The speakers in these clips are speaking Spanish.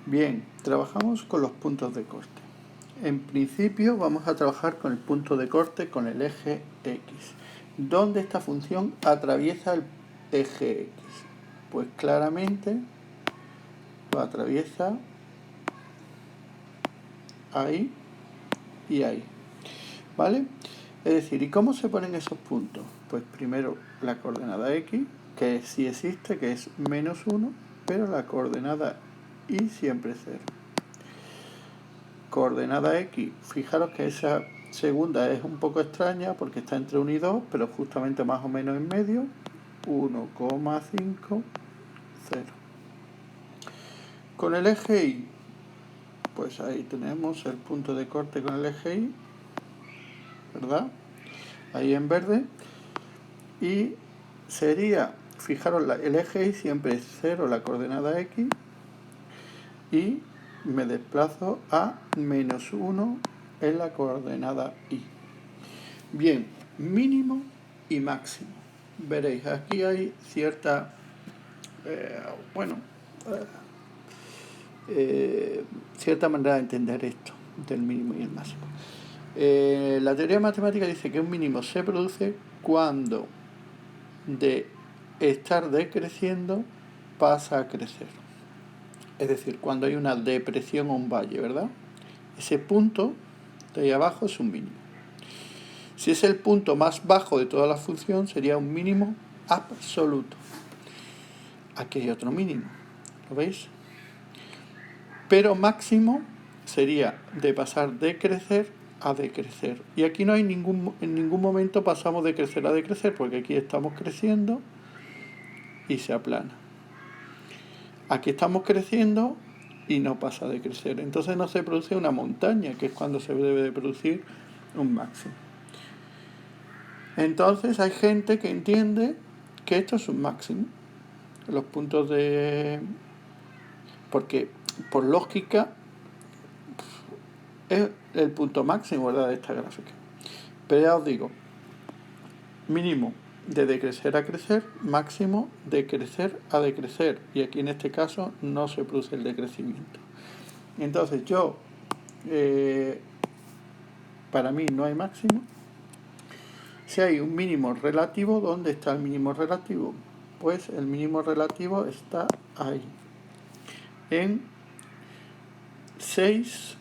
Bien, trabajamos con los puntos de corte. En principio vamos a trabajar con el punto de corte con el eje X. ¿Dónde esta función atraviesa el eje X? Pues claramente lo atraviesa ahí y ahí. ¿Vale? Es decir, ¿y cómo se ponen esos puntos? Pues primero la coordenada X, que sí existe, que es -1, pero la coordenada Y siempre es 0. Coordenada X, fijaros que esa segunda es un poco extraña porque está entre 1 y 2, pero justamente más o menos en medio, 1,5, 0. Con el eje Y, pues ahí tenemos el punto de corte con el eje Y, ¿verdad? Ahí en verde. Y sería, fijaros, el eje Y siempre es 0, la coordenada X, y me desplazo a -1 en la coordenada Y. Bien, mínimo y máximo. Veréis, aquí hay cierta, cierta manera de entender esto, del mínimo y el máximo. La teoría matemática dice que un mínimo se produce cuando de estar decreciendo pasa a crecer. Es decir, cuando hay una depresión o un valle, ¿verdad? Ese punto de ahí abajo es un mínimo. Si es el punto más bajo de toda la función, sería un mínimo absoluto. Aquí hay otro mínimo, ¿lo veis? Pero máximo sería de pasar de crecer a decrecer. Y aquí no hay en ningún momento pasamos de crecer a decrecer, porque aquí estamos creciendo y se aplana. Aquí estamos creciendo y no pasa de crecer. Entonces no se produce una montaña, que es cuando se debe de producir un máximo. Entonces hay gente que entiende que esto es un máximo. Los puntos de... Porque por lógica es el punto máximo, ¿verdad?, de esta gráfica. Pero ya os digo, mínimo de decrecer a crecer, máximo de crecer a decrecer. Y aquí en este caso no se produce el decrecimiento. Entonces para mí no hay máximo. Si hay un mínimo relativo, ¿dónde está el mínimo relativo? Pues el mínimo relativo está ahí, en 6,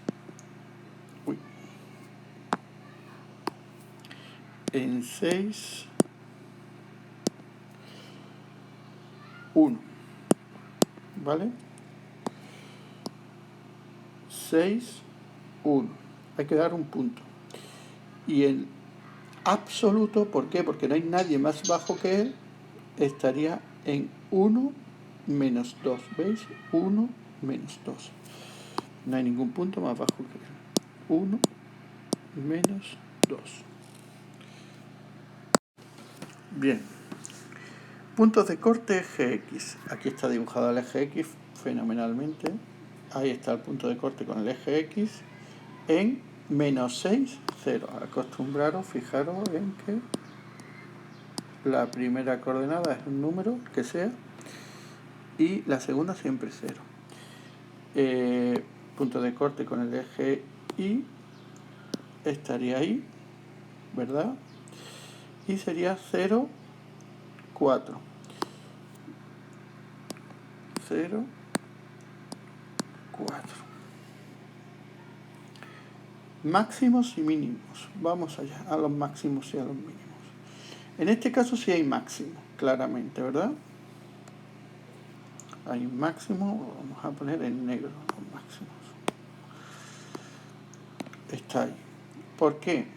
en 6, 1, ¿vale? 6, 1. Hay que dar un punto. Y en absoluto, ¿por qué? Porque no hay nadie más bajo que él, estaría en 1 menos 2, ¿veis? 1 menos 2. No hay ningún punto más bajo que él. 1 menos 2. Bien. Puntos de corte eje X. Aquí está dibujado el eje X fenomenalmente. Ahí está el punto de corte con el eje X en -6, 0. Acostumbraros, fijaros en que la primera coordenada es un número que sea y la segunda siempre es 0. Punto de corte con el eje Y estaría ahí, ¿verdad? Y sería 0, 4. 0, 4. Máximos y mínimos. Vamos allá, a los máximos y a los mínimos. En este caso sí hay máximo, claramente, ¿verdad? Hay un máximo, vamos a poner en negro los máximos. Está ahí. ¿Por qué?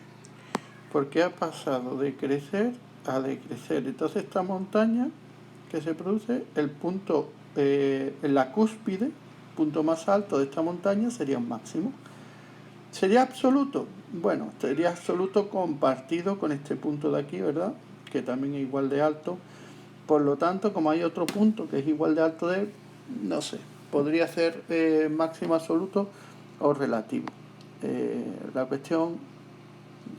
Porque ha pasado de crecer a decrecer. Entonces esta montaña que se produce, el punto, en la cúspide, punto más alto de esta montaña sería un máximo. ¿Sería absoluto? Bueno, sería absoluto compartido con este punto de aquí, ¿verdad? Que también es igual de alto. Por lo tanto, como hay otro punto que es igual de alto de él, no sé, podría ser máximo absoluto o relativo. La cuestión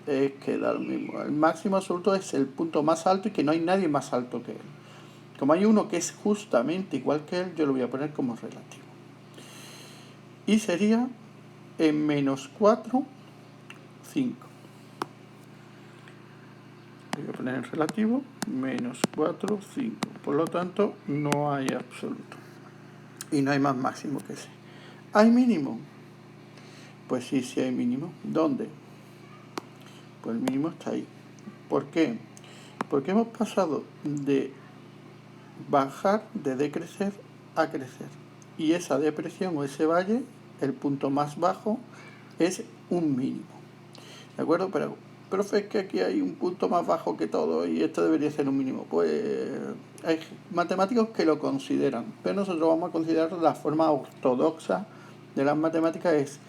es que da lo mismo. El máximo absoluto es el punto más alto y que no hay nadie más alto que él. Como hay uno que es justamente igual que él, yo lo voy a poner como relativo. y sería en menos 4, 5. Voy a poner en relativo, menos 4, 5. Por lo tanto, no hay absoluto. Y no hay más máximo que ese. ¿Hay mínimo? Pues sí, sí hay mínimo. ¿Dónde? Pues el mínimo está ahí. ¿Por qué? Porque hemos pasado de bajar, de decrecer, a crecer. Y esa depresión o ese valle, el punto más bajo, es un mínimo. ¿De acuerdo? Pero, profe, es que aquí hay un punto más bajo que todo y esto debería ser un mínimo. Pues hay matemáticos que lo consideran, pero nosotros vamos a considerar la forma ortodoxa de las matemáticas es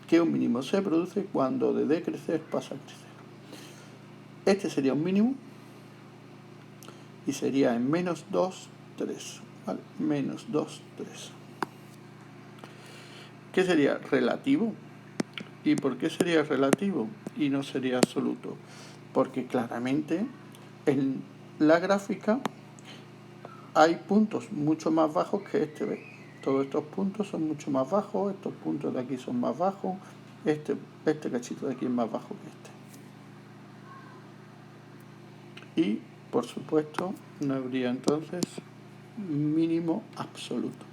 que un mínimo se produce cuando de decrecer pasa a crecer. Este sería un mínimo y sería en menos 2, 3. ¿Vale? Menos 2, 3. ¿Qué sería? Relativo. ¿Y por qué sería relativo y no sería absoluto? Porque claramente en la gráfica hay puntos mucho más bajos que este. ¿Ves? Todos estos puntos son mucho más bajos, estos puntos de aquí son más bajos, este cachito de aquí es más bajo que este. Y, por supuesto, no habría entonces mínimo absoluto.